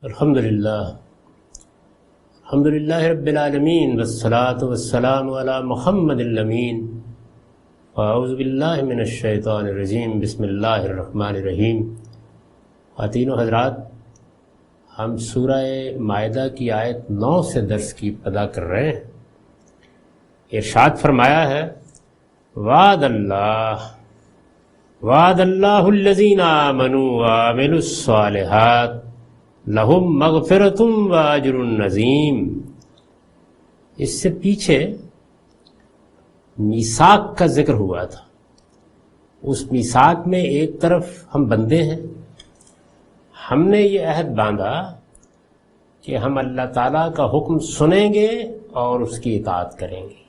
الحمدللہ رب العالمین والصلاة والسلام علی محمد الامین اعوذ باللہ من الشیطان الرجیم بسم اللہ الرحمن الرحیم۔ خواتین و حضرات، ہم سورہ مائدہ کی آیت 9 سے درس کی ابتدا کر رہے ہیں۔ ارشاد فرمایا ہے وعد اللہ الذین آمنوا وعملوا الصالحات لہم مغفرۃ واجر عظیم۔ اس سے پیچھے میثاق کا ذکر ہوا تھا۔ اس میثاق میں ایک طرف ہم بندے ہیں، ہم نے یہ عہد باندھا کہ ہم اللہ تعالیٰ کا حکم سنیں گے اور اس کی اطاعت کریں گے،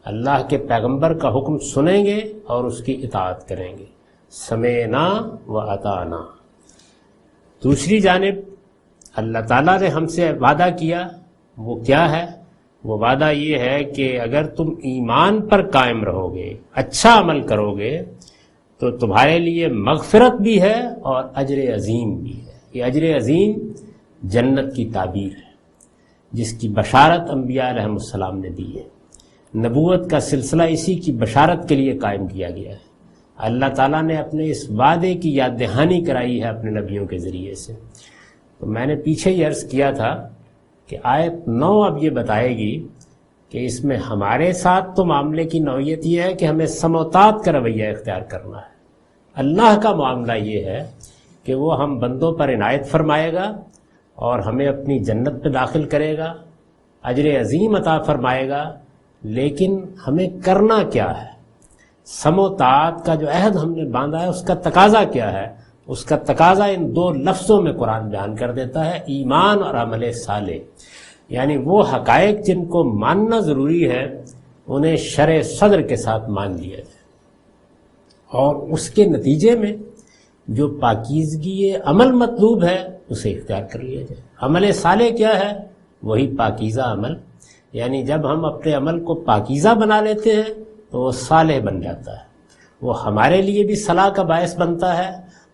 اللہ کے پیغمبر کا حکم سنیں گے اور اس کی اطاعت کریں گے، سمعنا و اطعنا۔ دوسری جانب اللہ تعالیٰ نے ہم سے وعدہ کیا، وہ کیا ہے؟ وہ وعدہ یہ ہے کہ اگر تم ایمان پر قائم رہو گے، اچھا عمل کرو گے تو تمہارے لیے مغفرت بھی ہے اور اجر عظیم بھی ہے۔ یہ اجر عظیم جنت کی تعبیر ہے جس کی بشارت انبیاء علیہ السلام نے دی ہے۔ نبوت کا سلسلہ اسی کی بشارت کے لیے قائم کیا گیا ہے۔ اللہ تعالیٰ نے اپنے اس وعدے کی یاد دہانی کرائی ہے اپنے نبیوں کے ذریعے سے۔ تو میں نے پیچھے یہ عرض کیا تھا کہ آیت 9 اب یہ بتائے گی کہ اس میں ہمارے ساتھ تو معاملے کی نوعیت یہ ہے کہ ہمیں سمع و طاعت کا رویہ اختیار کرنا ہے۔ اللہ کا معاملہ یہ ہے کہ وہ ہم بندوں پر عنایت فرمائے گا اور ہمیں اپنی جنت پہ داخل کرے گا، اجر عظیم عطا فرمائے گا، لیکن ہمیں کرنا کیا ہے؟ سمع و طاعت کا جو عہد ہم نے باندھا ہے اس کا تقاضا کیا ہے؟ اس کا تقاضا ان 2 لفظوں میں قرآن بیان کر دیتا ہے، ایمان اور عمل صالح۔ یعنی وہ حقائق جن کو ماننا ضروری ہے انہیں شرع صدر کے ساتھ مان لیا جائے، اور اس کے نتیجے میں جو پاکیزگی عمل مطلوب ہے اسے اختیار کر لیا جائے۔ عمل صالح کیا ہے؟ وہی پاکیزہ عمل۔ یعنی جب ہم اپنے عمل کو پاکیزہ بنا لیتے ہیں تو وہ صالح بن جاتا ہے، وہ ہمارے لیے بھی صلاح کا باعث بنتا ہے،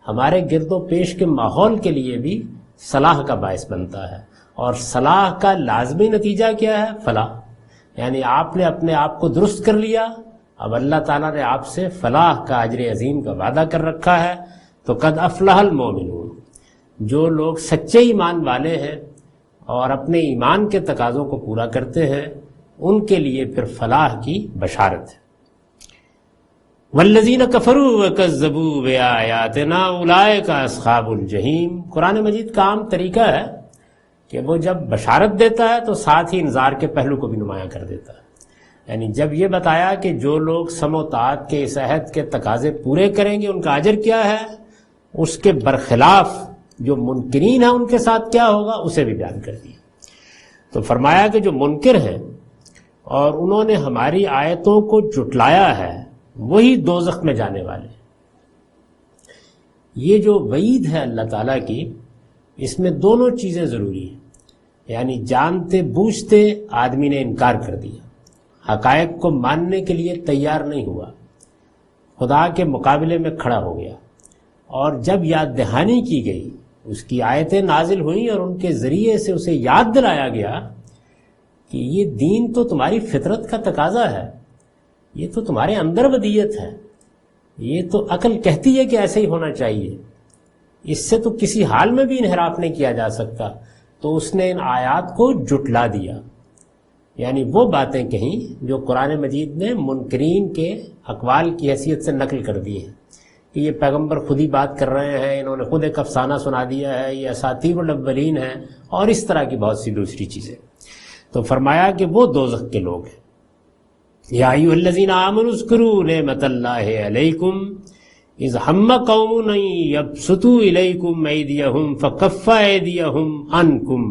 ہمارے گرد و پیش کے ماحول کے لیے بھی صلاح کا باعث بنتا ہے، اور صلاح کا لازمی نتیجہ کیا ہے؟ فلاح۔ یعنی آپ نے اپنے آپ کو درست کر لیا، اب اللہ تعالیٰ نے آپ سے فلاح کا اجر عظیم کا وعدہ کر رکھا ہے۔ تو قد افلح المومنون، جو لوگ سچے ایمان والے ہیں اور اپنے ایمان کے تقاضوں کو پورا کرتے ہیں ان کے لیے پھر فلاح کی بشارت ہے۔ والذین کفروا وکذبوا بآیاتنا اولئک اصحاب الجحیم۔ قرآن مجید کا عام طریقہ ہے کہ وہ جب بشارت دیتا ہے تو ساتھ ہی انذار کے پہلو کو بھی نمایاں کر دیتا ہے۔ یعنی جب یہ بتایا کہ جو لوگ سمع و طاعت کے اس عہد کے تقاضے پورے کریں گے ان کا اجر کیا ہے، اس کے برخلاف جو منکرین ہیں ان کے ساتھ کیا ہوگا اسے بھی بیان کر دیا۔ تو فرمایا کہ جو منکر ہیں اور انہوں نے ہماری آیتوں کو جھٹلایا ہے وہی دوزخ میں جانے والے ہیں۔ یہ جو وعید ہے اللہ تعالیٰ کی، اس میں دونوں چیزیں ضروری ہیں۔ یعنی جانتے بوجھتے آدمی نے انکار کر دیا، حقائق کو ماننے کے لیے تیار نہیں ہوا، خدا کے مقابلے میں کھڑا ہو گیا، اور جب یاد دہانی کی گئی، اس کی آیتیں نازل ہوئیں اور ان کے ذریعے سے اسے یاد دلایا گیا کہ یہ دین تو تمہاری فطرت کا تقاضا ہے، یہ تو تمہارے اندر ودیت ہے، یہ تو عقل کہتی ہے کہ ایسے ہی ہونا چاہیے، اس سے تو کسی حال میں بھی انحراف نہیں کیا جا سکتا، تو اس نے ان آیات کو جھٹلا دیا۔ یعنی وہ باتیں کہیں جو قرآن مجید نے منکرین کے اقوال کی حیثیت سے نقل کر دی ہیں کہ یہ پیغمبر خود ہی بات کر رہے ہیں، انہوں نے خود ایک افسانہ سنا دیا ہے، یہ اساطیر الاولین ہیں، اور اس طرح کی بہت سی دوسری چیزیں۔ تو فرمایا کہ وہ دوزخ کے لوگ ہیں۔ یا ایھا الذین آمنوا اذکروا نعمت اللہ علیکم اذ ہم قوم ان یبسطوا الیکم ایدیہم فکف ایدیہم عنکم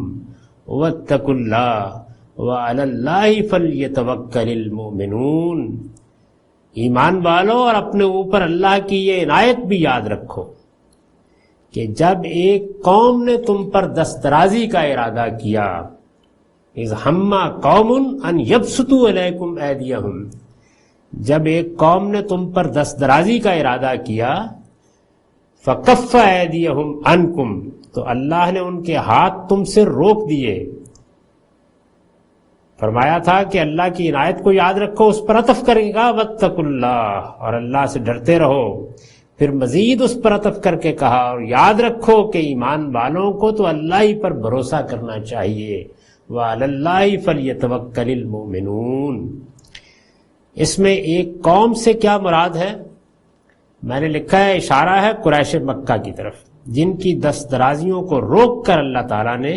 واتقوا اللہ وعلی اللہ فلیتوکل المؤمنون۔ ایمان والو، اور اپنے اوپر اللہ کی یہ عنایت بھی یاد رکھو کہ جب ایک قوم نے تم پر دسترازی کا ارادہ کیا، اذ ہم قوم ان یبسطوا الیکم ایدیہم، جب ایک قوم نے تم پر دسترازی کا ارادہ کیا، فکف ایدیہم عنکم، تو اللہ نے ان کے ہاتھ تم سے روک دیے۔ فرمایا تھا کہ اللہ کی عنایت کو یاد رکھو، اس پر عطف کرے گا واتقوا اللہ، اور اللہ سے ڈرتے رہو۔ پھر مزید اس پر عطف کر کے کہا اور یاد رکھو کہ ایمان والوں کو تو اللہ ہی پر بھروسہ کرنا چاہیے، وعلی اللہ فلیتوکل المؤمنون۔ اس میں ایک قوم سے کیا مراد ہے؟ میں نے لکھا ہے اشارہ ہے قریش مکہ کی طرف، جن کی دست درازیوں کو روک کر اللہ تعالیٰ نے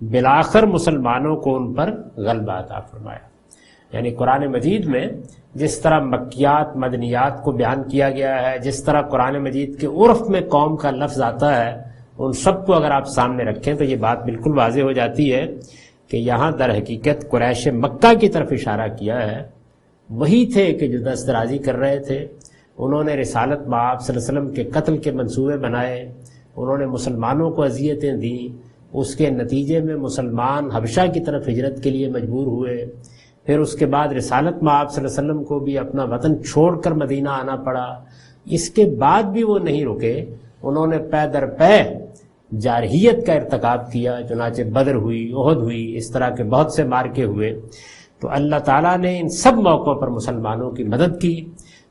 بالآخر مسلمانوں کو ان پر غلبہ عطا فرمایا۔ یعنی قرآن مجید میں جس طرح مکیات مدنیات کو بیان کیا گیا ہے، جس طرح قرآن مجید کے عرف میں قوم کا لفظ آتا ہے، ان سب کو اگر آپ سامنے رکھیں تو یہ بات بالکل واضح ہو جاتی ہے کہ یہاں در حقیقت قریش مکہ کی طرف اشارہ کیا ہے۔ وہی تھے کہ جو دست درازی کر رہے تھے، انہوں نے رسالت مآب صلی اللہ علیہ وسلم کے قتل کے منصوبے بنائے، انہوں نے مسلمانوں کو اذیتیں دیں، اس کے نتیجے میں مسلمان حبشہ کی طرف ہجرت کے لیے مجبور ہوئے، پھر اس کے بعد رسالت مآب صلی اللہ علیہ وسلم کو بھی اپنا وطن چھوڑ کر مدینہ آنا پڑا۔ اس کے بعد بھی وہ نہیں رکے، انہوں نے پے در پے جارحیت کا ارتکاب کیا، چنانچہ بدر ہوئی، احد ہوئی، اس طرح کے بہت سے مارکے ہوئے۔ تو اللہ تعالیٰ نے ان سب موقعوں پر مسلمانوں کی مدد کی۔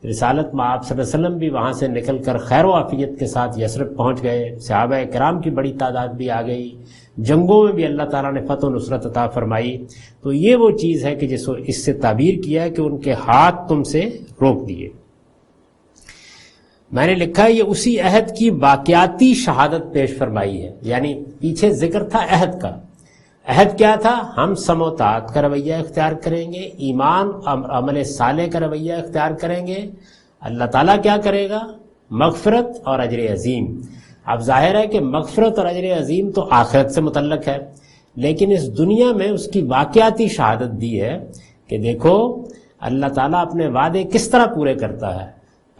رسالت مآب صلی اللہ علیہ وسلم بھی وہاں سے نکل کر خیر و عافیت کے ساتھ یثرب پہنچ گئے، صحابہ کرام کی بڑی تعداد بھی آ گئی، جنگوں میں بھی اللہ تعالیٰ نے فتح و نصرت عطا فرمائی۔ تو یہ وہ چیز ہے کہ جس کو اس سے تعبیر کیا ہے کہ ان کے ہاتھ تم سے روک دیے۔ میں نے لکھا ہے یہ اسی عہد کی واقعاتی شہادت پیش فرمائی ہے، یعنی پیچھے ذکر تھا عہد کا۔ عہد کیا تھا؟ ہم سم و طاعت کا رویہ اختیار کریں گے، ایمان عمل صالح کا رویہ اختیار کریں گے، اللہ تعالیٰ کیا کرے گا؟ مغفرت اور اجر عظیم۔ اب ظاہر ہے کہ مغفرت اور اجر عظیم تو آخرت سے متعلق ہے، لیکن اس دنیا میں اس کی واقعاتی شہادت دی ہے کہ دیکھو اللہ تعالیٰ اپنے وعدے کس طرح پورے کرتا ہے۔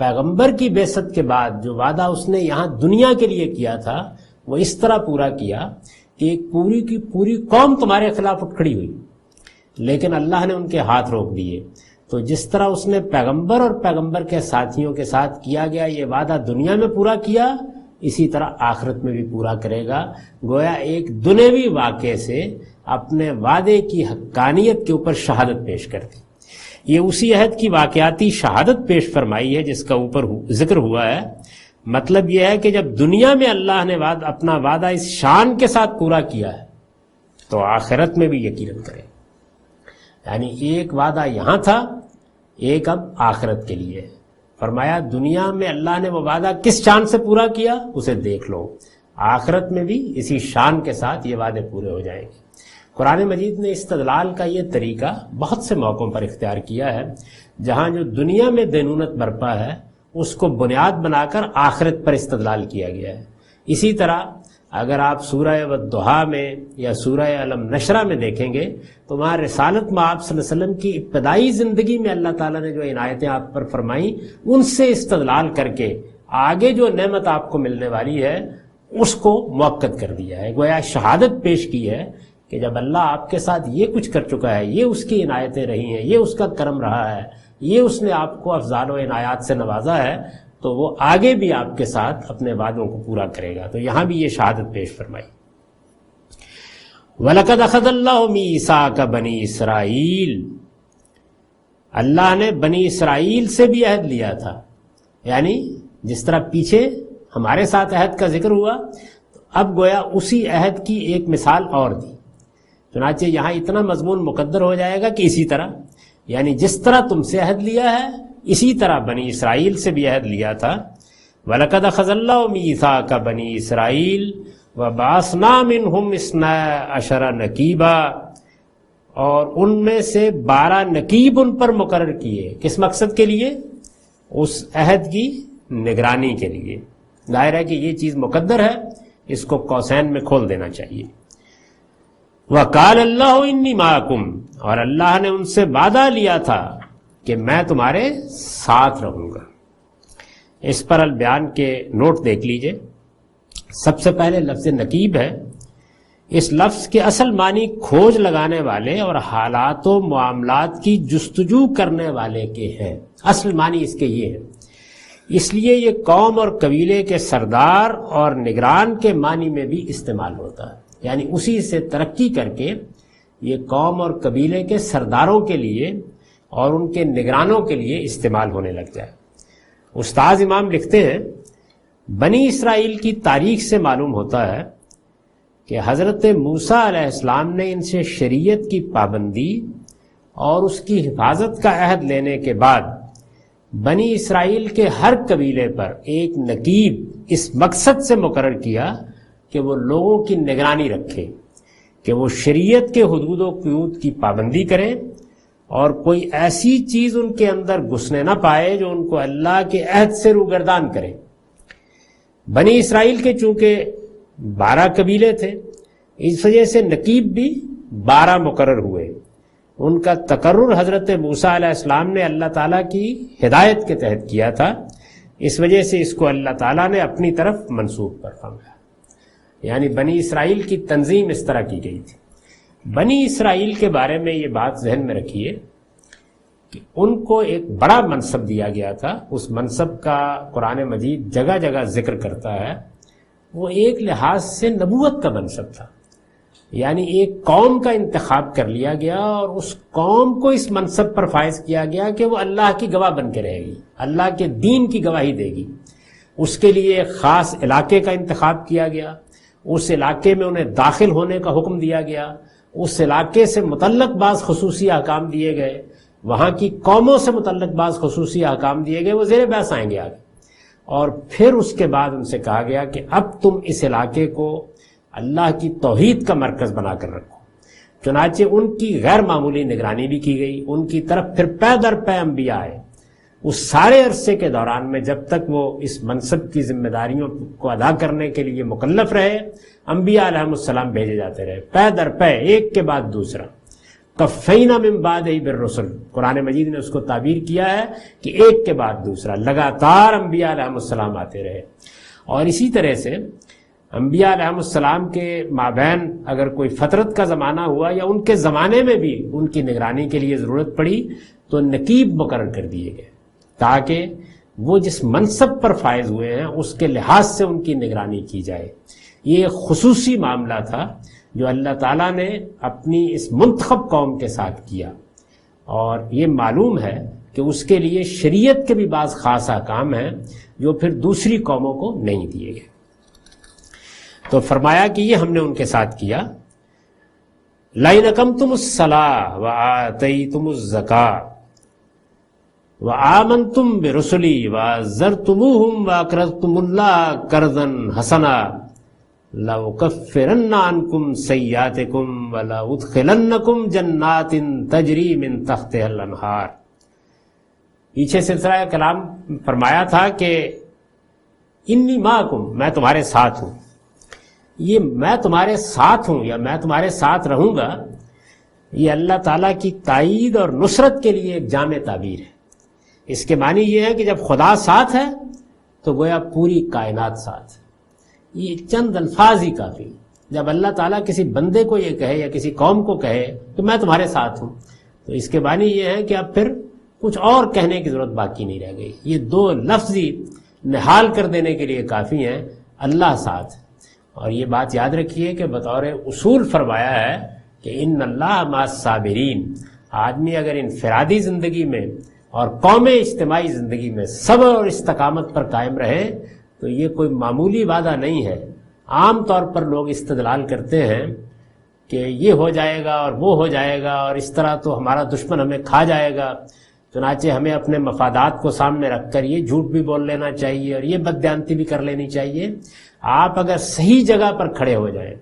پیغمبر کی بعثت کے بعد جو وعدہ اس نے یہاں دنیا کے لیے کیا تھا وہ اس طرح پورا کیا کہ ایک پوری کی پوری قوم تمہارے خلاف اٹھ کھڑی ہوئی، لیکن اللہ نے ان کے ہاتھ روک دیے۔ تو جس طرح اس نے پیغمبر اور پیغمبر کے ساتھیوں کے ساتھ کیا گیا یہ وعدہ دنیا میں پورا کیا، اسی طرح آخرت میں بھی پورا کرے گا۔ گویا ایک دنیوی واقعے سے اپنے وعدے کی حقانیت کے اوپر شہادت پیش کر دی۔ یہ اسی عہد کی واقعاتی شہادت پیش فرمائی ہے جس کا اوپر ذکر ہوا ہے۔ مطلب یہ ہے کہ جب دنیا میں اللہ نے اپنا وعدہ اس شان کے ساتھ پورا کیا ہے تو آخرت میں بھی یقیناً کرے۔ یعنی ایک وعدہ یہاں تھا، ایک اب آخرت کے لیے۔ فرمایا دنیا میں اللہ نے وہ وعدہ کس شان سے پورا کیا اسے دیکھ لو، آخرت میں بھی اسی شان کے ساتھ یہ وعدے پورے ہو جائیں گے۔ قرآن مجید نے استدلال کا یہ طریقہ بہت سے موقعوں پر اختیار کیا ہے، جہاں جو دنیا میں دینونت برپا ہے اس کو بنیاد بنا کر آخرت پر استدلال کیا گیا ہے۔ اسی طرح اگر آپ سورہ والضحیٰ میں یا سورہ علم نشرہ میں دیکھیں گے تو وہاں رسالت مآب صلی اللہ علیہ وسلم کی ابتدائی زندگی میں اللہ تعالیٰ نے جو عنایتیں آپ پر فرمائیں ان سے استدلال کر کے آگے جو نعمت آپ کو ملنے والی ہے اس کو موقت کر دیا ہے۔ گویا شہادت پیش کی ہے کہ جب اللہ آپ کے ساتھ یہ کچھ کر چکا ہے، یہ اس کی عنایتیں رہی ہیں، یہ اس کا کرم رہا ہے، یہ اس نے آپ کو افضال و عنایات سے نوازا ہے، تو وہ آگے بھی آپ کے ساتھ اپنے وعدوں کو پورا کرے گا۔ تو یہاں بھی یہ شہادت پیش فرمائی۔ وَلَقَدْ أَخَذَ اللَّهُ مِيثَاقَ بَنِي اسرائیل، اللہ نے بنی اسرائیل سے بھی عہد لیا تھا، یعنی جس طرح پیچھے ہمارے ساتھ عہد کا ذکر ہوا اب گویا اسی عہد کی ایک مثال اور دی۔ چنانچہ یہاں اتنا مضمون مقدر ہو جائے گا کہ اسی طرح، یعنی جس طرح تم سے عہد لیا ہے اسی طرح بنی اسرائیل سے بھی عہد لیا تھا۔ وَلَقَدْ أَخَذَ اللَّهُ مِيثَاقَ بَنِي إِسْرَائِيلَ وَبَعَثْنَا مِنْهُمْ اثْنَا عَشَرَ نَقِيبًا، اور ان میں سے 12 نقیب ان پر مقرر کیے۔ کس مقصد کے لیے؟ اس عہد کی نگرانی کے لیے۔ ظاہر ہے کہ یہ چیز مقدر ہے، اس کو قوسین میں کھول دینا چاہیے۔ وَقَالَ اللَّهُ إِنِّي مَعَكُمْ، اور اللہ نے ان سے وعدہ لیا تھا کہ میں تمہارے ساتھ رہوں گا۔ اس پر البیان کے نوٹ دیکھ لیجئے۔ سب سے پہلے لفظ نقیب ہے، اس لفظ کے اصل معنی کھوج لگانے والے اور حالات و معاملات کی جستجو کرنے والے کے ہیں۔ اصل معنی اس کے یہ ہے۔ اس لیے یہ قوم اور قبیلے کے سردار اور نگران کے معنی میں بھی استعمال ہوتا ہے، یعنی اسی سے ترقی کر کے یہ قوم اور قبیلے کے سرداروں کے لیے اور ان کے نگرانوں کے لیے استعمال ہونے لگ جائے۔ استاذ امام لکھتے ہیں بنی اسرائیل کی تاریخ سے معلوم ہوتا ہے کہ حضرت موسیٰ علیہ السلام نے ان سے شریعت کی پابندی اور اس کی حفاظت کا عہد لینے کے بعد بنی اسرائیل کے ہر قبیلے پر ایک نقیب اس مقصد سے مقرر کیا کہ وہ لوگوں کی نگرانی رکھے، کہ وہ شریعت کے حدود و قیود کی پابندی کریں اور کوئی ایسی چیز ان کے اندر گھسنے نہ پائے جو ان کو اللہ کے عہد سے روگردان کرے۔ بنی اسرائیل کے چونکہ 12 قبیلے تھے، اس وجہ سے نقیب بھی 12 مقرر ہوئے۔ ان کا تقرر حضرت موسیٰ علیہ السلام نے اللہ تعالیٰ کی ہدایت کے تحت کیا تھا، اس وجہ سے اس کو اللہ تعالیٰ نے اپنی طرف منسوب کر فرمایا، یعنی بنی اسرائیل کی تنظیم اس طرح کی گئی تھی۔ بنی اسرائیل کے بارے میں یہ بات ذہن میں رکھیے کہ ان کو ایک بڑا منصب دیا گیا تھا، اس منصب کا قرآن مجید جگہ جگہ ذکر کرتا ہے۔ وہ ایک لحاظ سے نبوت کا منصب تھا، یعنی ایک قوم کا انتخاب کر لیا گیا اور اس قوم کو اس منصب پر فائز کیا گیا کہ وہ اللہ کی گواہ بن کے رہے گی، اللہ کے دین کی گواہی دے گی۔ اس کے لیے ایک خاص علاقے کا انتخاب کیا گیا، اس علاقے میں انہیں داخل ہونے کا حکم دیا گیا، اس علاقے سے متعلق بعض خصوصی احکام دیے گئے، وہاں کی قوموں سے متعلق بعض خصوصی احکام دیے گئے، وہ زیر بحث آئیں گے آگے۔ اور پھر اس کے بعد ان سے کہا گیا کہ اب تم اس علاقے کو اللہ کی توحید کا مرکز بنا کر رکھو۔ چنانچہ ان کی غیر معمولی نگرانی بھی کی گئی، ان کی طرف پھر پے در پے انبیاء آئے۔ اس سارے عرصے کے دوران میں جب تک وہ اس منصب کی ذمہ داریوں کو ادا کرنے کے لیے مکلف رہے، انبیاء علیہ السلام بھیجے جاتے رہے، پے در پے، ایک کے بعد دوسرا۔ کفینا من بعدہ بالرسل، قرآن مجید نے اس کو تعبیر کیا ہے کہ ایک کے بعد دوسرا لگاتار انبیاء علیہ السلام آتے رہے۔ اور اسی طرح سے انبیاء علیہ السلام کے مابین اگر کوئی فترت کا زمانہ ہوا یا ان کے زمانے میں بھی ان کی نگرانی کے لیے ضرورت پڑی تو نقیب مقرر کر دیے گئے تاکہ وہ جس منصب پر فائز ہوئے ہیں اس کے لحاظ سے ان کی نگرانی کی جائے۔ یہ ایک خصوصی معاملہ تھا جو اللہ تعالیٰ نے اپنی اس منتخب قوم کے ساتھ کیا، اور یہ معلوم ہے کہ اس کے لیے شریعت کے بھی بعض خاص احکام ہیں جو پھر دوسری قوموں کو نہیں دیے گئے۔ تو فرمایا کہ یہ ہم نے ان کے ساتھ کیا۔ لَئِنْ أَقَمْتُمُ الصَّلَاةَ وَآتَيْتُمُ الزَّكَاةَ وَآمَنْتُمْ بِرُسُلِي وَعَزَّرْتُمُوهُمْ وَأَقْرَضْتُمُ اللَّهَ قَرْضًا حَسَنًا لَأُكَفِّرَنَّ عَنْكُمْ سَيِّئَاتِكُمْ وَلَأُدْخِلَنَّكُمْ جَنَّاتٍ تَجْرِي مِنْ تَحْتِهَا الْأَنْهَارُ۔ پیچھے سلسلہ کلام فرمایا تھا کہ انی معکم، میں تمہارے ساتھ ہوں۔ یہ میں تمہارے ساتھ ہوں یا میں تمہارے ساتھ رہوں گا، یہ اللہ تعالیٰ کی تائید اور نصرت کے لیے ایک جامع تعبیر ہے۔ اس کے معنی یہ ہے کہ جب خدا ساتھ ہے تو گویا پوری کائنات ساتھ ہے۔ یہ چند الفاظ ہی کافی۔ جب اللہ تعالیٰ کسی بندے کو یہ کہے یا کسی قوم کو کہے کہ میں تمہارے ساتھ ہوں، تو اس کے معنی یہ ہے کہ اب پھر کچھ اور کہنے کی ضرورت باقی نہیں رہ گئی۔ یہ 2 لفظ ہی نحال کر دینے کے لیے کافی ہیں، اللہ ساتھ۔ اور یہ بات یاد رکھیے کہ بطور اصول فرمایا ہے کہ ان اللہ مع الصابرین۔ آدمی اگر انفرادی زندگی میں اور قوم اجتماعی زندگی میں صبر اور استقامت پر قائم رہے تو یہ کوئی معمولی وعدہ نہیں ہے۔ عام طور پر لوگ استدلال کرتے ہیں کہ یہ ہو جائے گا اور وہ ہو جائے گا اور اس طرح تو ہمارا دشمن ہمیں کھا جائے گا، چنانچہ ہمیں اپنے مفادات کو سامنے رکھ کر یہ جھوٹ بھی بول لینا چاہیے اور یہ بددیانتی بھی کر لینی چاہیے۔ آپ اگر صحیح جگہ پر کھڑے ہو جائیں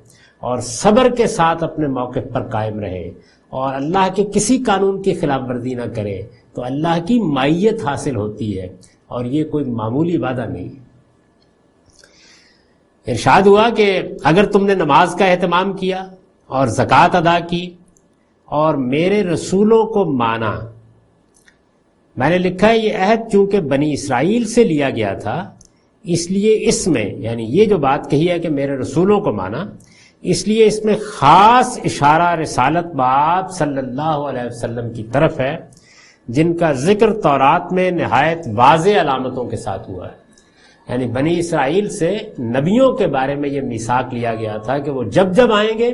اور صبر کے ساتھ اپنے موقف پر قائم رہیں اور اللہ کے کسی قانون کی خلاف ورزی نہ کریں تو اللہ کی معیت حاصل ہوتی ہے، اور یہ کوئی معمولی وعدہ نہیں۔ ارشاد ہوا کہ اگر تم نے نماز کا اہتمام کیا اور زکوٰۃ ادا کی اور میرے رسولوں کو مانا۔ میں نے لکھا ہے یہ عہد چونکہ بنی اسرائیل سے لیا گیا تھا، اس لیے اس میں، یعنی یہ جو بات کہی ہے کہ میرے رسولوں کو مانا، اس لیے اس میں خاص اشارہ رسالت باب صلی اللہ علیہ وسلم کی طرف ہے، جن کا ذکر تورات میں نہایت واضح علامتوں کے ساتھ ہوا ہے. یعنی بنی اسرائیل سے نبیوں کے بارے میں یہ میثاق لیا گیا تھا کہ وہ جب جب آئیں گے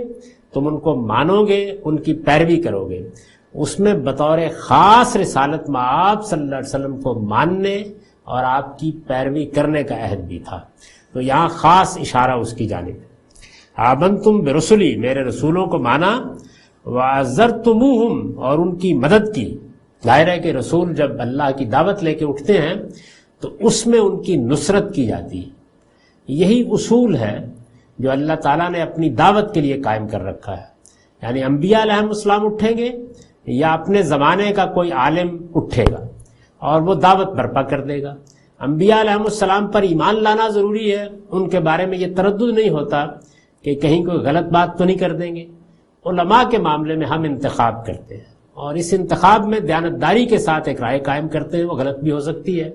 تم ان کو مانو گے، ان کی پیروی کرو گے. اس میں بطور خاص رسالت میں آپ صلی اللہ علیہ وسلم کو ماننے اور آپ کی پیروی کرنے کا عہد بھی تھا. تو یہاں خاص اشارہ اس کی جانب ہے. آمنتم برسلی، میرے رسولوں کو مانا، وعزرتموہم، اور ان کی مدد کی. ظاہر ہے کہ رسول جب اللہ کی دعوت لے کے اٹھتے ہیں تو اس میں ان کی نصرت کی جاتی ہے. یہی اصول ہے جو اللہ تعالیٰ نے اپنی دعوت کے لیے قائم کر رکھا ہے. یعنی انبیاء علیہ السلام اٹھیں گے یا اپنے زمانے کا کوئی عالم اٹھے گا اور وہ دعوت برپا کر دے گا. انبیاء علیہ السلام پر ایمان لانا ضروری ہے، ان کے بارے میں یہ تردد نہیں ہوتا کہ کہیں کوئی غلط بات تو نہیں کر دیں گے. علماء کے معاملے میں ہم انتخاب کرتے ہیں اور اس انتخاب میں دیانتداری کے ساتھ ایک رائے قائم کرتے ہیں. وہ غلط بھی ہو سکتی ہے،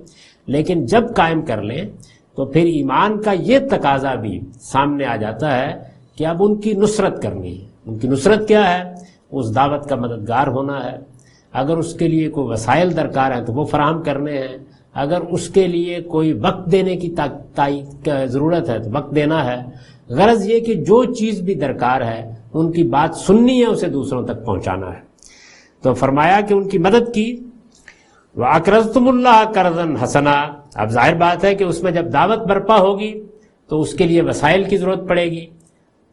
لیکن جب قائم کر لیں تو پھر ایمان کا یہ تقاضا بھی سامنے آ جاتا ہے کہ اب ان کی نصرت کرنی ہے. ان کی نصرت کیا ہے؟ اس دعوت کا مددگار ہونا ہے. اگر اس کے لیے کوئی وسائل درکار ہیں تو وہ فراہم کرنے ہیں. اگر اس کے لیے کوئی وقت دینے کی ضرورت ہے تو وقت دینا ہے. غرض یہ کہ جو چیز بھی درکار ہے ان کی بات سننی ہے، اسے دوسروں تک پہنچانا ہے. تو فرمایا کہ ان کی مدد کی. وَأَقْرَضْتُمُ اللَّهَ قَرْضًا حَسَنًا، اب ظاہر بات ہے کہ اس میں جب دعوت برپا ہوگی تو اس کے لیے وسائل کی ضرورت پڑے گی.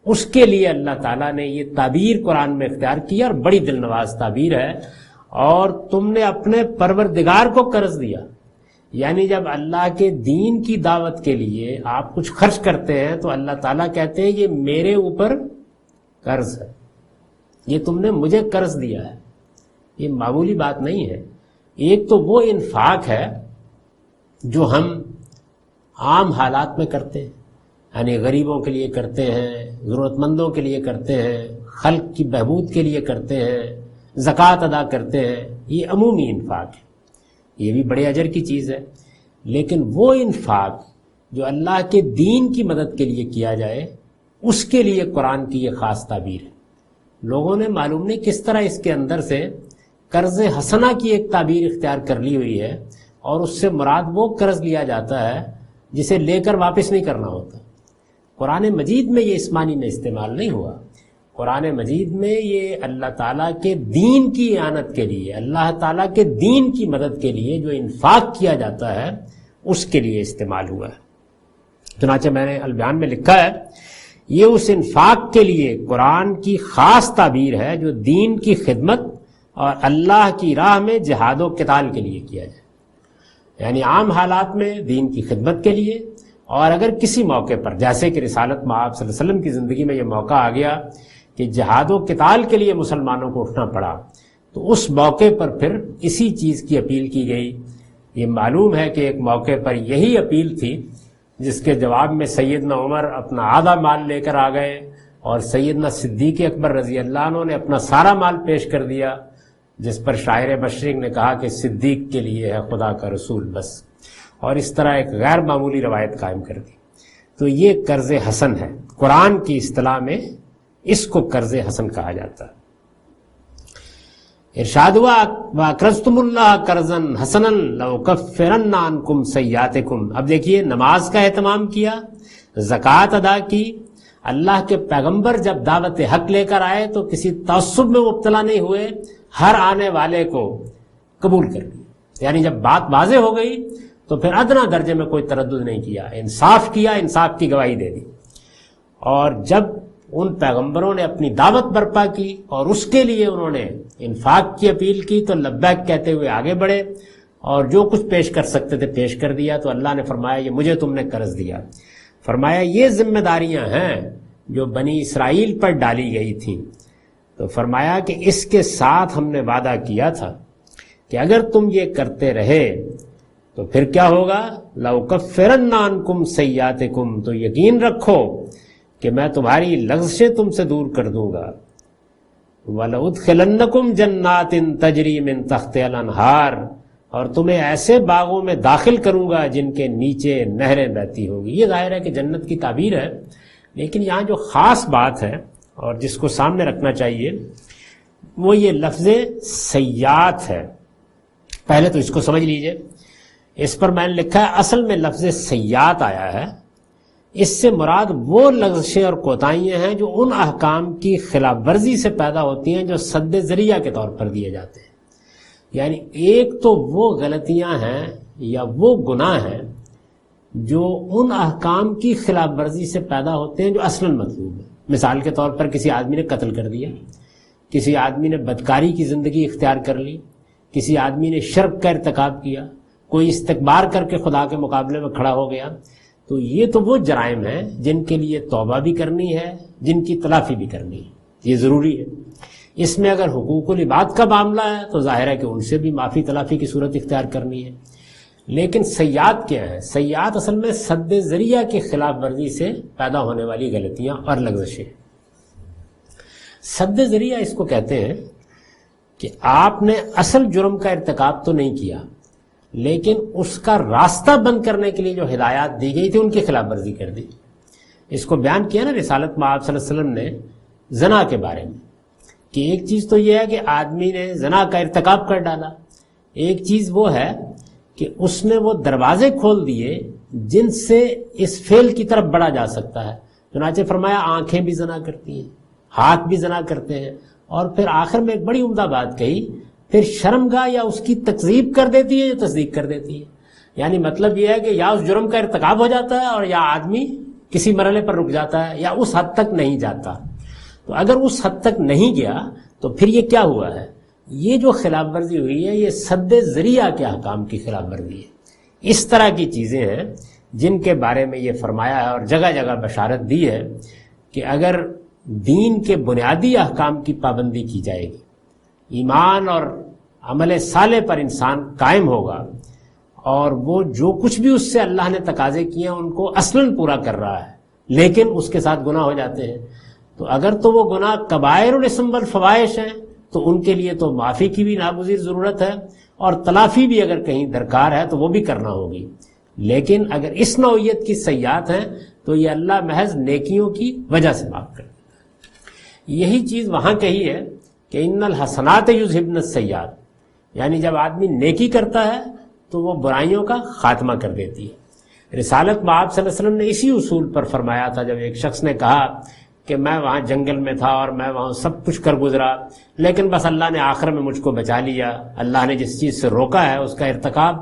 اس کے لیے اللہ تعالیٰ نے یہ تعبیر قرآن میں اختیار کی اور بڑی دل نواز تعبیر ہے. اور تم نے اپنے پروردگار کو قرض دیا. یعنی جب اللہ کے دین کی دعوت کے لیے آپ کچھ خرچ کرتے ہیں تو اللہ تعالیٰ کہتے ہیں یہ میرے اوپر قرض ہے، یہ تم نے مجھے قرض دیا ہے. یہ معمولی بات نہیں ہے. ایک تو وہ انفاق ہے جو ہم عام حالات میں کرتے ہیں، یعنی غریبوں کے لیے کرتے ہیں، ضرورت مندوں کے لیے کرتے ہیں، خلق کی بہبود کے لیے کرتے ہیں، زکوٰۃ ادا کرتے ہیں. یہ عمومی انفاق ہے، یہ بھی بڑے اجر کی چیز ہے. لیکن وہ انفاق جو اللہ کے دین کی مدد کے لیے کیا جائے، اس کے لیے قرآن کی یہ خاص تعبیر ہے. لوگوں نے معلوم نہیں کس طرح اس کے اندر سے قرض حسنہ کی ایک تعبیر اختیار کر لی ہوئی ہے، اور اس سے مراد وہ قرض لیا جاتا ہے جسے لے کر واپس نہیں کرنا ہوتا. قرآن مجید میں یہ اس معنی میں استعمال نہیں ہوا. قرآن مجید میں یہ اللہ تعالیٰ کے دین کی اعانت کے لیے، اللہ تعالیٰ کے دین کی مدد کے لیے جو انفاق کیا جاتا ہے اس کے لیے استعمال ہوا ہے. چنانچہ میں نے البیان میں لکھا ہے یہ اس انفاق کے لیے قرآن کی خاص تعبیر ہے جو دین کی خدمت اور اللہ کی راہ میں جہاد و قتال کے لیے کیا جائے. یعنی عام حالات میں دین کی خدمت کے لیے، اور اگر کسی موقع پر جیسے کہ رسالت میں آپ صلی اللہ علیہ وسلم کی زندگی میں یہ موقع آ گیا کہ جہاد و قتال کے لیے مسلمانوں کو اٹھنا پڑا، تو اس موقع پر پھر اسی چیز کی اپیل کی گئی. یہ معلوم ہے کہ ایک موقع پر یہی اپیل تھی جس کے جواب میں سیدنا عمر اپنا آدھا مال لے کر آ گئے اور سیدنا صدیق اکبر رضی اللہ عنہ نے اپنا سارا مال پیش کر دیا، جس پر شاعر مشرق نے کہا کہ صدیق کے لیے ہے خدا کا رسول بس، اور اس طرح ایک غیر معمولی روایت قائم کر دی. تو یہ قرض حسن ہے. قرآن کی اصطلاح میں اس کو قرض حسن کہا جاتا ہے. ارشاد ہوا وَأَقْرَضْتُمُ اللَّهَ قَرْضًا حَسَنًا لَأُكَفِّرَنَّ عَنْكُمْ سَيِّئَاتِكُمْ. اب دیکھیے نماز کا اہتمام کیا، زکوٰۃ ادا کی. اللہ کے پیغمبر جب دعوت حق لے کر آئے تو کسی تعصب میں مبتلا نہیں ہوئے، ہر آنے والے کو قبول کر لیا. یعنی جب بات واضح ہو گئی تو پھر ادنا درجے میں کوئی تردد نہیں کیا، انصاف کیا، انصاف کی گواہی دے دی. اور جب ان پیغمبروں نے اپنی دعوت برپا کی اور اس کے لیے انہوں نے انفاق کی اپیل کی تو لبیک کہتے ہوئے آگے بڑھے اور جو کچھ پیش کر سکتے تھے پیش کر دیا. تو اللہ نے فرمایا یہ مجھے تم نے قرض دیا. فرمایا یہ ذمہ داریاں ہیں جو بنی اسرائیل پر ڈالی گئی تھیں. تو فرمایا کہ اس کے ساتھ ہم نے وعدہ کیا تھا کہ اگر تم یہ کرتے رہے تو پھر کیا ہوگا؟ لَأُكَفِّرَنَّ عَنْكُمْ سَيِّئَاتِكُمْ، تو یقین رکھو کہ میں تمہاری لغزشیں تم سے دور کر دوں گا. وَلَأُدْخِلَنَّكُمْ جَنَّاتٍ تَجْرِي مِن تَحْتِهَا الْأَنْهَارُ، اور تمہیں ایسے باغوں میں داخل کروں گا جن کے نیچے نہریں بہتی ہوں گی. یہ ظاہر ہے کہ جنت کی تعبیر ہے، لیکن یہاں جو خاص بات ہے اور جس کو سامنے رکھنا چاہیے وہ یہ لفظ سیات ہے. پہلے تو اس کو سمجھ لیجئے. اس پر میں نے لکھا ہے اصل میں لفظ سیئات آیا ہے، اس سے مراد وہ لغزشیں اور کوتاہیاں ہیں جو ان احکام کی خلاف ورزی سے پیدا ہوتی ہیں جو سد ذریعہ کے طور پر دیے جاتے ہیں. یعنی ایک تو وہ غلطیاں ہیں یا وہ گناہ ہیں جو ان احکام کی خلاف ورزی سے پیدا ہوتے ہیں جو اصلاً مطلوب ہے. مثال کے طور پر کسی آدمی نے قتل کر دیا، کسی آدمی نے بدکاری کی زندگی اختیار کر لی، کسی آدمی نے شرک کا ارتکاب کیا، کوئی استکبار کر کے خدا کے مقابلے میں کھڑا ہو گیا. تو یہ تو وہ جرائم ہیں جن کے لیے توبہ بھی کرنی ہے، جن کی تلافی بھی کرنی ہے، یہ ضروری ہے. اس میں اگر حقوق العباد کا معاملہ ہے تو ظاہر ہے کہ ان سے بھی معافی تلافی کی صورت اختیار کرنی ہے. لیکن سیئات کیا ہے؟ سیئات اصل میں سد ذریعہ کی خلاف ورزی سے پیدا ہونے والی غلطیاں اور لغزشیں. سد ذریعہ اس کو کہتے ہیں کہ آپ نے اصل جرم کا ارتکاب تو نہیں کیا، لیکن اس کا راستہ بند کرنے کے لیے جو ہدایات دی گئی تھی ان کی خلاف ورزی کر دی. اس کو بیان کیا نا رسالت میں آپ صلی اللہ علیہ وسلم نے زنا کے بارے میں کہ ایک چیز تو یہ ہے کہ آدمی نے زنا کا ارتکاب کر ڈالا، ایک چیز وہ ہے کہ اس نے وہ دروازے کھول دیے جن سے اس فعل کی طرف بڑھا جا سکتا ہے. چنانچہ فرمایا آنکھیں بھی زنا کرتی ہیں، ہاتھ بھی زنا کرتے ہیں، اور پھر آخر میں ایک بڑی عمدہ بات کہی، پھر شرمگاہ یا اس کی تکذیب کر دیتی ہے یا تصدیق کر دیتی ہے. یعنی مطلب یہ ہے کہ یا اس جرم کا ارتکاب ہو جاتا ہے اور یا آدمی کسی مرحلے پر رک جاتا ہے یا اس حد تک نہیں جاتا. تو اگر اس حد تک نہیں گیا تو پھر یہ کیا ہوا ہے؟ یہ جو خلاف ورزی ہوئی ہے یہ سد ذریعہ کے احکام کی خلاف ورزی ہے. اس طرح کی چیزیں ہیں جن کے بارے میں یہ فرمایا ہے اور جگہ جگہ بشارت دی ہے کہ اگر دین کے بنیادی احکام کی پابندی کی جائے گی، ایمان اور عمل صالح پر انسان قائم ہوگا اور وہ جو کچھ بھی اس سے اللہ نے تقاضے کیے ہیں ان کو اصلاً پورا کر رہا ہے لیکن اس کے ساتھ گناہ ہو جاتے ہیں، تو اگر تو وہ گناہ کبائر الاسم والفواحش ہیں تو ان کے لیے تو معافی کی بھی ناگزیر ضرورت ہے اور تلافی بھی اگر کہیں درکار ہے تو وہ بھی کرنا ہوگی. لیکن اگر اس نوعیت کی سیئات ہیں تو یہ اللہ محض نیکیوں کی وجہ سے معاف کر دیتا ہے. یہی چیز وہاں کہی ہے کہ ان الحسنات یذہبن السیئات، یعنی جب آدمی نیکی کرتا ہے تو وہ برائیوں کا خاتمہ کر دیتی ہے. رسالت میں آپ صلی اللہ علیہ وسلم نے اسی اصول پر فرمایا تھا جب ایک شخص نے کہا کہ میں وہاں جنگل میں تھا اور میں وہاں سب کچھ کر گزرا لیکن بس اللہ نے آخر میں مجھ کو بچا لیا، اللہ نے جس چیز سے روکا ہے اس کا ارتکاب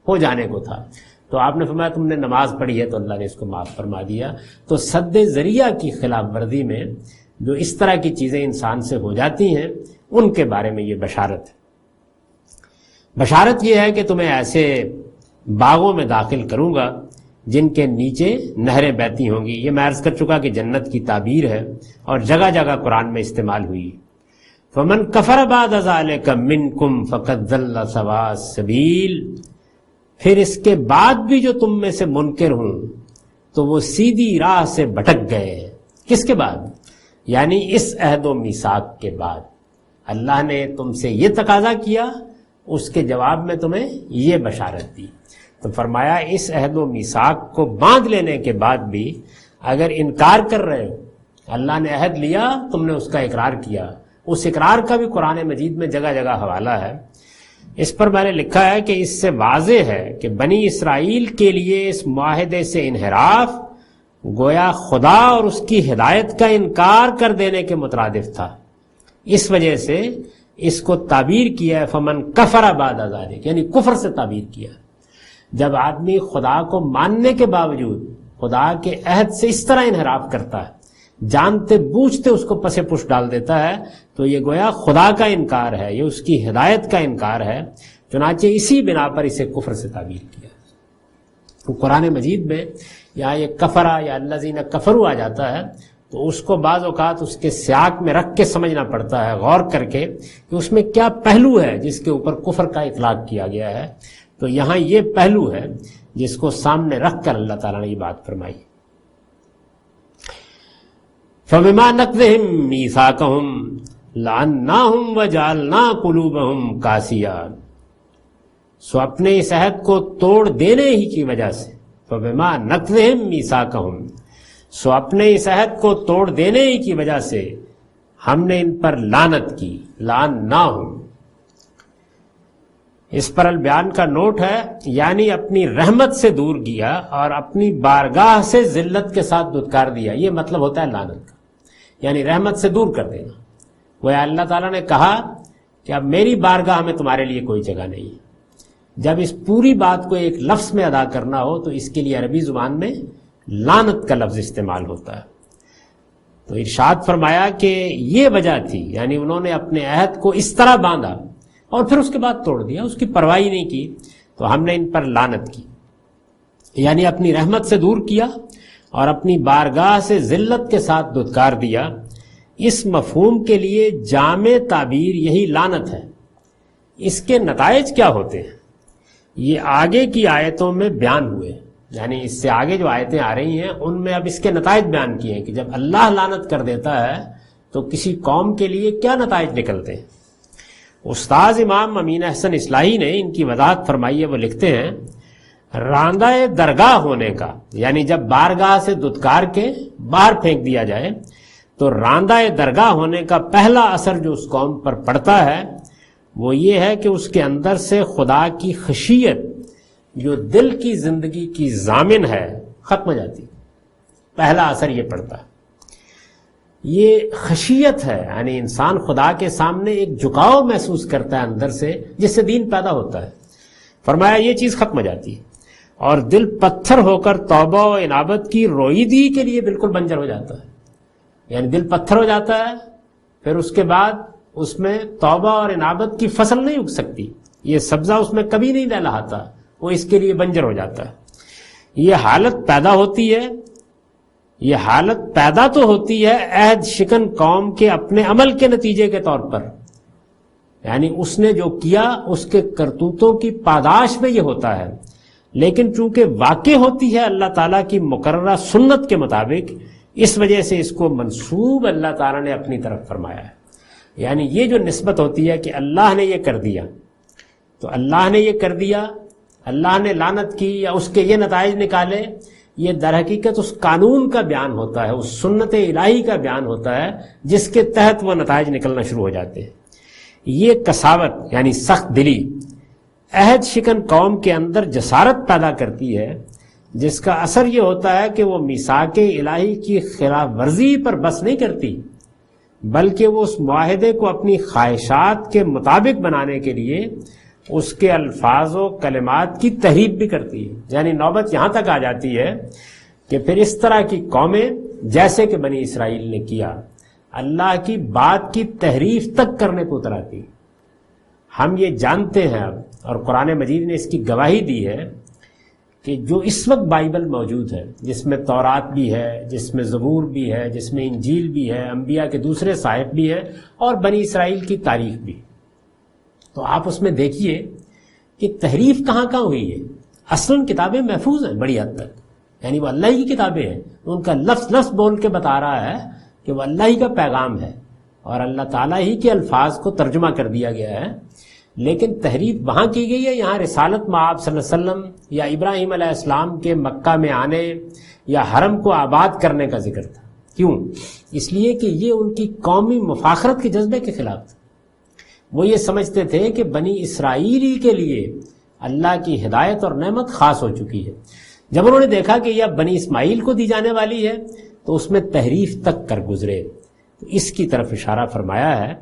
ہو جانے کو تھا. تو آپ نے فرمایا تم نے نماز پڑھی ہے تو اللہ نے اس کو معاف فرما دیا. تو سد ذریعہ کی خلاف ورزی میں جو اس طرح کی چیزیں انسان سے ہو جاتی ہیں ان کے بارے میں یہ بشارت ہے. بشارت یہ ہے کہ تمہیں ایسے باغوں میں داخل کروں گا جن کے نیچے نہریں بہتی ہوں گی. یہ میں عرض کر چکا کہ جنت کی تعبیر ہے اور جگہ جگہ قرآن میں استعمال ہوئی. فمن کفر بعد ذلک منکم فقد ضل سواء السبیل، پھر اس کے بعد بھی جو تم میں سے منکر ہوں تو وہ سیدھی راہ سے بھٹک گئے ہیں. کس کے بعد؟ یعنی اس عہد و میثاق کے بعد. اللہ نے تم سے یہ تقاضا کیا، اس کے جواب میں تمہیں یہ بشارت دی. تو فرمایا اس عہد و میثاق کو باندھ لینے کے بعد بھی اگر انکار کر رہے ہو، اللہ نے عہد لیا تم نے اس کا اقرار کیا، اس اقرار کا بھی قرآن مجید میں جگہ جگہ حوالہ ہے. اس پر میں نے لکھا ہے کہ اس سے واضح ہے کہ بنی اسرائیل کے لیے اس معاہدے سے انحراف گویا خدا اور اس کی ہدایت کا انکار کر دینے کے مترادف تھا. اس وجہ سے اس کو تعبیر کیا ہے فمن کفر بعد ذلک، یعنی کفر سے تعبیر کیا. جب آدمی خدا کو ماننے کے باوجود خدا کے عہد سے اس طرح انحراف کرتا ہے، جانتے بوجھتے اس کو پس پش ڈال دیتا ہے، تو یہ گویا خدا کا انکار ہے، یہ اس کی ہدایت کا انکار ہے. چنانچہ اسی بنا پر اسے کفر سے تعبیر کیا. تو قرآن مجید میں یہاں یہ کفرا یا الذین کفروا آ جاتا ہے تو اس کو بعض اوقات اس کے سیاق میں رکھ کے سمجھنا پڑتا ہے، غور کر کے کہ اس میں کیا پہلو ہے جس کے اوپر کفر کا اطلاق کیا گیا ہے. تو یہاں یہ پہلو ہے جس کو سامنے رکھ کر اللہ تعالیٰ نے یہ بات فرمائی. فَبِمَا نَقْضِهِمْ مِيثَاقَهُمْ لَعَنَّاهُمْ وَجَعَلْنَا قُلُوبَهُمْ قَاسِيَةً، سو اپنے اس عہد کو توڑ دینے ہی کی وجہ سے، فَبِمَا نَقْضِهِمْ مِيثَاقَهُمْ، سو اپنے اس عہد کو توڑ دینے ہی کی وجہ سے ہم نے ان پر لعنت کی. لعناہم، اس پر البیان کا نوٹ ہے، یعنی اپنی رحمت سے دور کیا اور اپنی بارگاہ سے ذلت کے ساتھ دھتکار دیا. یہ مطلب ہوتا ہے لعنت کا، یعنی رحمت سے دور کر دینا. وہ اللہ تعالیٰ نے کہا کہ اب میری بارگاہ میں تمہارے لیے کوئی جگہ نہیں ہے. جب اس پوری بات کو ایک لفظ میں ادا کرنا ہو تو اس کے لیے عربی زبان میں لعنت کا لفظ استعمال ہوتا ہے. تو ارشاد فرمایا کہ یہ وجہ تھی، یعنی انہوں نے اپنے عہد کو اس طرح باندھا اور پھر اس کے بعد توڑ دیا، اس کی پرواہ نہیں کی، تو ہم نے ان پر لعنت کی. یعنی اپنی رحمت سے دور کیا اور اپنی بارگاہ سے ذلت کے ساتھ دھتکار دیا. اس مفہوم کے لیے جامع تعبیر یہی لعنت ہے. اس کے نتائج کیا ہوتے ہیں یہ آگے کی آیتوں میں بیان ہوئے، یعنی اس سے آگے جو آیتیں آ رہی ہیں ان میں اب اس کے نتائج بیان کیے ہیں کہ جب اللہ لعنت کر دیتا ہے تو کسی قوم کے لیے کیا نتائج نکلتے ہیں. استاذ امام امین احسن اصلاحی نے ان کی وضاحت فرمائی ہے. وہ لکھتے ہیں راندہ درگاہ ہونے کا، یعنی جب بارگاہ سے دھتکار کے باہر پھینک دیا جائے تو راندہ درگاہ ہونے کا پہلا اثر جو اس قوم پر پڑتا ہے وہ یہ ہے کہ اس کے اندر سے خدا کی خشیت جو دل کی زندگی کی ضامن ہے ختم ہو جاتی. پہلا اثر یہ پڑتا ہے. یہ خشیت ہے، یعنی انسان خدا کے سامنے ایک جھکاؤ محسوس کرتا ہے اندر سے، جس سے دین پیدا ہوتا ہے. فرمایا یہ چیز ختم ہو جاتی ہے اور دل پتھر ہو کر توبہ و انابت کی رویدگی کے لیے بالکل بنجر ہو جاتا ہے. یعنی دل پتھر ہو جاتا ہے، پھر اس کے بعد اس میں توبہ اور انابت کی فصل نہیں اگ سکتی، یہ سبزہ اس میں کبھی نہیں لہلاتا، وہ اس کے لیے بنجر ہو جاتا ہے. یہ حالت پیدا ہوتی ہے، یہ حالت پیدا تو ہوتی ہے عہد شکن قوم کے اپنے عمل کے نتیجے کے طور پر، یعنی اس نے جو کیا اس کے کرتوتوں کی پاداش میں یہ ہوتا ہے. لیکن چونکہ واقع ہوتی ہے اللہ تعالیٰ کی مقررہ سنت کے مطابق، اس وجہ سے اس کو منسوب اللہ تعالیٰ نے اپنی طرف فرمایا ہے. یعنی یہ جو نسبت ہوتی ہے کہ اللہ نے یہ کر دیا، تو اللہ نے یہ کر دیا، اللہ نے لعنت کی یا اس کے یہ نتائج نکالے، یہ در حقیقت اس قانون کا بیان ہوتا ہے، اس سنت الہی کا بیان ہوتا ہے جس کے تحت وہ نتائج نکلنا شروع ہو جاتے ہیں. یہ کساوت یعنی سخت دلی عہد شکن قوم کے اندر جسارت پیدا کرتی ہے، جس کا اثر یہ ہوتا ہے کہ وہ میثاق الہی کی خلاف ورزی پر بس نہیں کرتی، بلکہ وہ اس معاہدے کو اپنی خواہشات کے مطابق بنانے کے لیے اس کے الفاظ و کلمات کی تحریف بھی کرتی ہے. یعنی نوبت یہاں تک آ جاتی ہے کہ پھر اس طرح کی قومیں جیسے کہ بنی اسرائیل نے کیا، اللہ کی بات کی تحریف تک کرنے کو اتر آتی. ہم یہ جانتے ہیں اب، اور قرآن مجید نے اس کی گواہی دی ہے کہ جو اس وقت بائبل موجود ہے، جس میں تورات بھی ہے، جس میں زبور بھی ہے، جس میں انجیل بھی ہے، انبیاء کے دوسرے صحائف بھی ہیں، اور بنی اسرائیل کی تاریخ بھی، تو آپ اس میں دیکھیے کہ تحریف کہاں کہاں ہوئی ہے. اصلاً کتابیں محفوظ ہیں بڑی حد تک، یعنی وہ اللہ ہی کی کتابیں ہیں، ان کا لفظ لفظ بول کے بتا رہا ہے کہ وہ اللہ ہی کا پیغام ہے اور اللہ تعالیٰ ہی کے الفاظ کو ترجمہ کر دیا گیا ہے. لیکن تحریف وہاں کی گئی ہے، یہاں رسالت مآب صلی اللہ علیہ وسلم یا ابراہیم علیہ السلام کے مکہ میں آنے یا حرم کو آباد کرنے کا ذکر تھا. کیوں؟ اس لیے کہ یہ ان کی قومی مفاخرت کے جذبے کے خلاف تھا. وہ یہ سمجھتے تھے کہ بنی اسرائیلی کے لیے اللہ کی ہدایت اور نعمت خاص ہو چکی ہے. جب انہوں نے دیکھا کہ یہ بنی اسماعیل کو دی جانے والی ہے تو اس میں تحریف تک کر گزرے. تو اس کی طرف اشارہ فرمایا ہے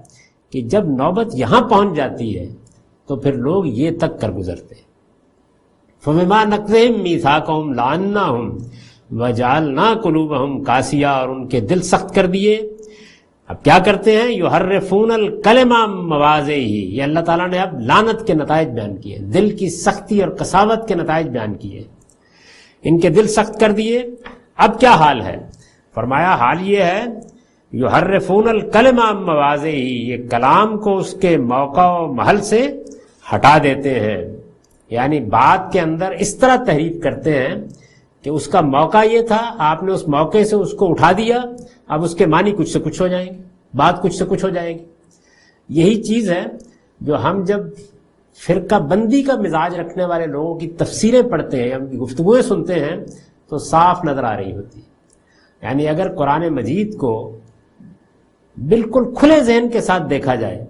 کہ جب نوبت یہاں پہنچ جاتی ہے تو پھر لوگ یہ تک کر گزرتے. فَبِمَا نَقْضِهِمْ مِيثَاقَهُمْ لَعَنَّاهُمْ وَجَعَلْنَا قُلُوبَهُمْ قَاسِيَةً، اور ان کے دل سخت کر دیے. اب کیا کرتے ہیں؟ يُحَرِّفُونَ الْكَلِمَ عَن مَّوَاضِعِهِ. یہ اللہ تعالیٰ نے اب لعنت کے نتائج بیان کیے، دل کی سختی اور قساوت کے نتائج بیان کیے. ان کے دل سخت کر دیے. اب کیا حال ہے؟ فرمایا حال یہ ہے يُحَرِّفُونَ الْكَلِمَ عَن مَّوَاضِعِهِ، یہ کلام کو اس کے موقع و محل سے ہٹا دیتے ہیں. یعنی بات کے اندر اس طرح تحریف کرتے ہیں کہ اس کا موقع یہ تھا، آپ نے اس موقع سے اس کو اٹھا دیا، اب اس کے معنی کچھ سے کچھ ہو جائیں گے، بات کچھ سے کچھ ہو جائے گی. یہی چیز ہے جو ہم جب فرقہ بندی کا مزاج رکھنے والے لوگوں کی تفسیریں پڑھتے ہیں، ان کی گفتگویں سنتے ہیں تو صاف نظر آ رہی ہوتی. یعنی اگر قرآن مجید کو بالکل کھلے ذہن کے ساتھ دیکھا جائے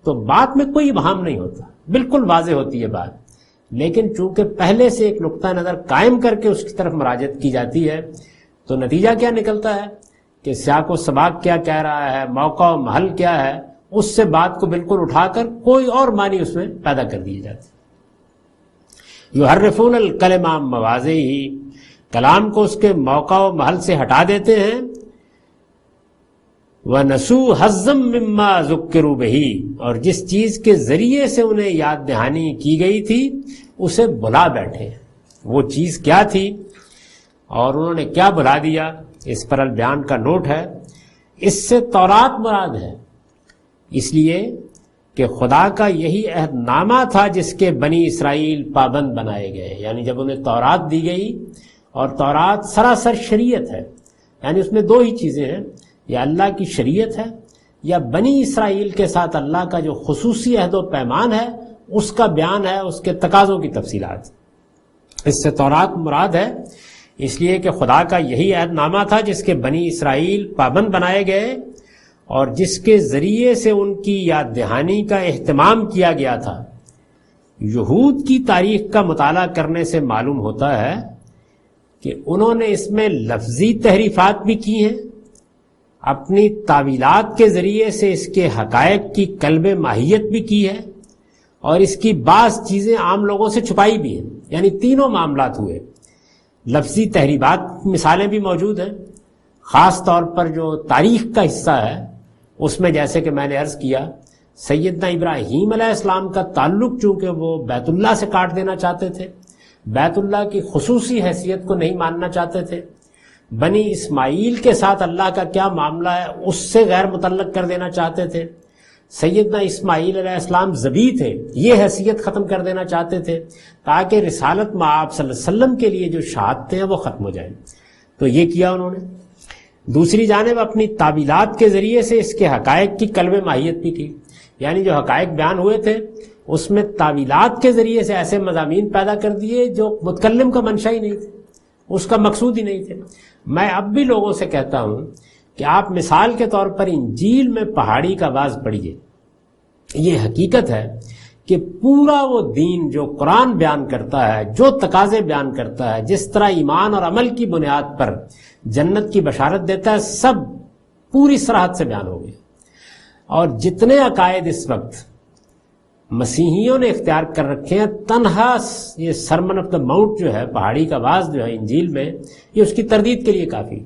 تو بات میں کوئی ابہام نہیں ہوتا. بالکل واضح ہوتی ہے بات، لیکن چونکہ پہلے سے ایک نقطہ نظر قائم کر کے اس کی طرف مراجعت کی جاتی ہے تو نتیجہ کیا نکلتا ہے کہ سیاق و سباق کیا کہہ رہا ہے، موقع و محل کیا ہے، اس سے بات کو بالکل اٹھا کر کوئی اور معنی اس میں پیدا کر دیے جاتے ہیں۔ یحرفون الکلم عن مواضعہ، کلام کو اس کے موقع و محل سے ہٹا دیتے ہیں۔ وَنَسُوا حَظًّا مِّمَّا ذُكِّرُوا بِهِ، اور جس چیز کے ذریعے سے انہیں یاد دہانی کی گئی تھی اسے بھلا بیٹھے۔ وہ چیز کیا تھی اور انہوں نے کیا بھلا دیا، اس پر البیان کا نوٹ ہے۔ اس سے تورات مراد ہے، اس لیے کہ خدا کا یہی عہد نامہ تھا جس کے بنی اسرائیل پابند بنائے گئے، یعنی جب انہیں تورات دی گئی، اور تورات سراسر شریعت ہے، یعنی اس میں دو ہی چیزیں ہیں، یا اللہ کی شریعت ہے یا بنی اسرائیل کے ساتھ اللہ کا جو خصوصی عہد و پیمان ہے اس کا بیان ہے، اس کے تقاضوں کی تفصیلات۔ اس سے تورات مراد ہے اس لیے کہ خدا کا یہی عہد نامہ تھا جس کے بنی اسرائیل پابند بنائے گئے اور جس کے ذریعے سے ان کی یاد دہانی کا اہتمام کیا گیا تھا۔ یہود کی تاریخ کا مطالعہ کرنے سے معلوم ہوتا ہے کہ انہوں نے اس میں لفظی تحریفات بھی کی ہیں، اپنی تعویلات کے ذریعے سے اس کے حقائق کی قلب ماہیت بھی کی ہے، اور اس کی بعض چیزیں عام لوگوں سے چھپائی بھی ہیں، یعنی تینوں معاملات ہوئے۔ لفظی تحریفات مثالیں بھی موجود ہیں، خاص طور پر جو تاریخ کا حصہ ہے اس میں جیسے کہ میں نے عرض کیا سیدنا ابراہیم علیہ السلام کا تعلق چونکہ وہ بیت اللہ سے کاٹ دینا چاہتے تھے، بیت اللہ کی خصوصی حیثیت کو نہیں ماننا چاہتے تھے، بنی اسماعیل کے ساتھ اللہ کا کیا معاملہ ہے اس سے غیر متعلق کر دینا چاہتے تھے، سیدنا اسماعیل علیہ السلام ذبیح تھے یہ حیثیت ختم کر دینا چاہتے تھے تاکہ رسالت میں آپ صلی اللہ علیہ وسلم کے لیے جو شہادتیں ہیں وہ ختم ہو جائیں، تو یہ کیا انہوں نے۔ دوسری جانب اپنی تعویلات کے ذریعے سے اس کے حقائق کی قلب ماہیت بھی کی، یعنی جو حقائق بیان ہوئے تھے اس میں تعویلات کے ذریعے سے ایسے مضامین پیدا کر دیے جو متکلم کا منشا ہی نہیں تھے، اس کا مقصود ہی نہیں تھے۔ میں اب بھی لوگوں سے کہتا ہوں کہ آپ مثال کے طور پر انجیل میں پہاڑی کا باز پڑھیے، یہ حقیقت ہے کہ پورا وہ دین جو قرآن بیان کرتا ہے، جو تقاضے بیان کرتا ہے، جس طرح ایمان اور عمل کی بنیاد پر جنت کی بشارت دیتا ہے، سب پوری صراحت سے بیان ہو گئے۔ اور جتنے عقائد اس وقت مسیحیوں نے اختیار کر رکھے ہیں، تنہا یہ سرمن آف دا ماؤنٹ جو ہے، پہاڑی کا باز جو ہے انجیل میں، یہ اس کی تردید کے لیے کافی،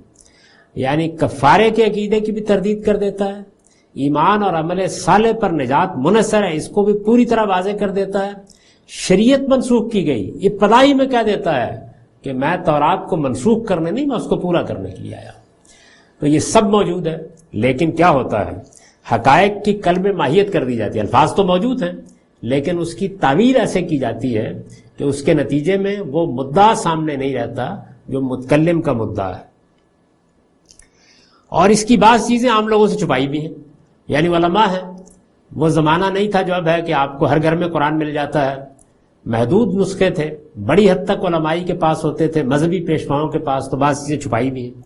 یعنی کفارے کے عقیدے کی بھی تردید کر دیتا ہے، ایمان اور عمل صالح پر نجات منحصر ہے اس کو بھی پوری طرح واضح کر دیتا ہے، شریعت منسوخ کی گئی ابتدائی میں کہہ دیتا ہے کہ میں تورات کو منسوخ کرنے نہیں، میں اس کو پورا کرنے کے لیے آیا۔ تو یہ سب موجود ہے، لیکن کیا ہوتا ہے، حقائق کی قلب ماہیت کر دی جاتی ہے، الفاظ تو موجود ہیں لیکن اس کی تعبیر ایسے کی جاتی ہے کہ اس کے نتیجے میں وہ مدعا سامنے نہیں رہتا جو متکلم کا مدعا ہے۔ اور اس کی بعض چیزیں عام لوگوں سے چھپائی بھی ہیں، یعنی علماء ہیں، وہ زمانہ نہیں تھا جو اب ہے کہ آپ کو ہر گھر میں قرآن مل جاتا ہے، محدود نسخے تھے، بڑی حد تک علمائی کے پاس ہوتے تھے، مذہبی پیشواؤں کے پاس، تو بعض چیزیں چھپائی بھی ہیں۔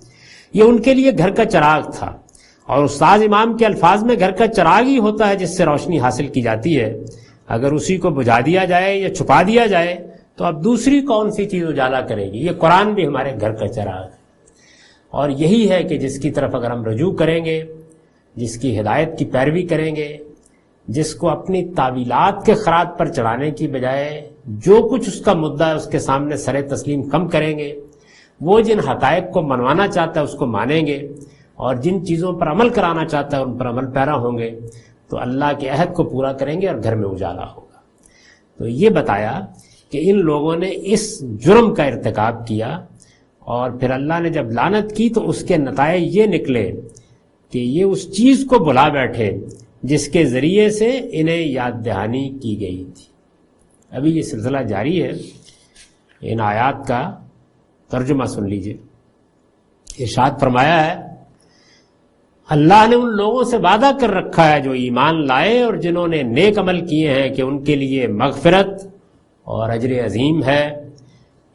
یہ ان کے لیے گھر کا چراغ تھا، اور استاذ امام کے الفاظ میں گھر کا چراغ ہی ہوتا ہے جس سے روشنی حاصل کی جاتی ہے، اگر اسی کو بجھا دیا جائے یا چھپا دیا جائے تو اب دوسری کون سی چیز اجالا کرے گی۔ یہ قرآن بھی ہمارے گھر کا چراغ ہے، اور یہی ہے کہ جس کی طرف اگر ہم رجوع کریں گے، جس کی ہدایت کی پیروی کریں گے، جس کو اپنی تعویلات کے خراج پر چڑھانے کی بجائے جو کچھ اس کا مدعا ہے اس کے سامنے سر تسلیم کم کریں گے، وہ جن حقائق کو منوانا چاہتا ہے اس کو مانیں گے، اور جن چیزوں پر عمل کرانا چاہتا ہے ان پر عمل پیرا ہوں گے، تو اللہ کے عہد کو پورا کریں گے اور گھر میں اجالا ہوگا۔ تو یہ بتایا کہ ان لوگوں نے اس جرم کا ارتکاب کیا، اور پھر اللہ نے جب لعنت کی تو اس کے نتائج یہ نکلے کہ یہ اس چیز کو بھلا بیٹھے جس کے ذریعے سے انہیں یاد دہانی کی گئی تھی۔ ابھی یہ سلسلہ جاری ہے، ان آیات کا ترجمہ سن لیجئے۔ ارشاد فرمایا ہے، اللہ نے ان لوگوں سے وعدہ کر رکھا ہے جو ایمان لائے اور جنہوں نے نیک عمل کیے ہیں کہ ان کے لیے مغفرت اور اجر عظیم ہے۔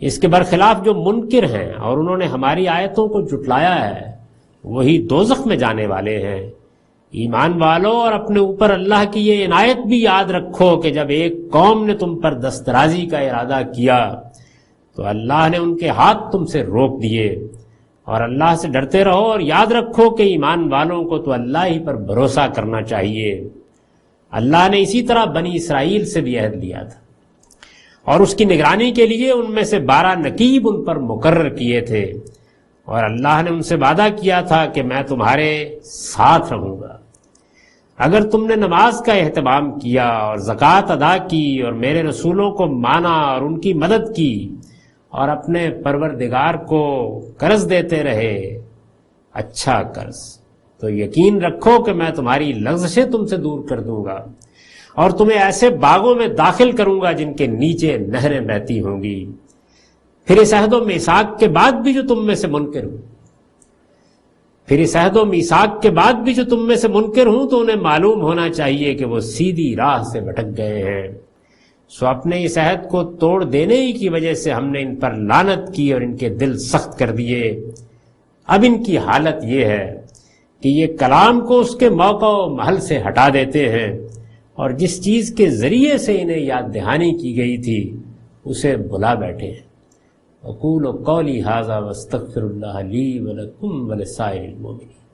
اس کے برخلاف جو منکر ہیں اور انہوں نے ہماری آیتوں کو جھٹلایا ہے، وہی دوزخ میں جانے والے ہیں، ایمان والو اور اپنے اوپر اللہ کی یہ عنایت بھی یاد رکھو کہ جب ایک قوم نے تم پر دسترازی کا ارادہ کیا تو اللہ نے ان کے ہاتھ تم سے روک دیے، اور اللہ سے ڈرتے رہو اور یاد رکھو کہ ایمان والوں کو تو اللہ ہی پر بھروسہ کرنا چاہیے۔ اللہ نے اسی طرح بنی اسرائیل سے بھی عہد لیا تھا، اور اس کی نگرانی کے لیے ان میں سے 12 نقیب ان پر مقرر کیے تھے، اور اللہ نے ان سے وعدہ کیا تھا کہ میں تمہارے ساتھ رہوں گا اگر تم نے نماز کا اہتمام کیا اور زکوٰۃ ادا کی اور میرے رسولوں کو مانا اور ان کی مدد کی اور اپنے پروردگار کو قرض دیتے رہے، اچھا قرض، تو یقین رکھو کہ میں تمہاری لغزشیں تم سے دور کر دوں گا اور تمہیں ایسے باغوں میں داخل کروں گا جن کے نیچے نہریں بہتی ہوں گی۔ پھر اس عہد و میثاق کے بعد بھی جو تم میں سے منکر ہوں تو انہیں معلوم ہونا چاہیے کہ وہ سیدھی راہ سے بھٹک گئے ہیں۔ سو اپنے اس عہد کو توڑ دینے ہی کی وجہ سے ہم نے ان پر لعنت کی اور ان کے دل سخت کر دیے۔ اب ان کی حالت یہ ہے کہ یہ کلام کو اس کے موقع و محل سے ہٹا دیتے ہیں، اور جس چیز کے ذریعے سے انہیں یاد دہانی کی گئی تھی اسے بھلا بیٹھے ہیں۔ اقول قولی ھذا واستغفر اللہ لی ولکم ولسائر المؤمنین۔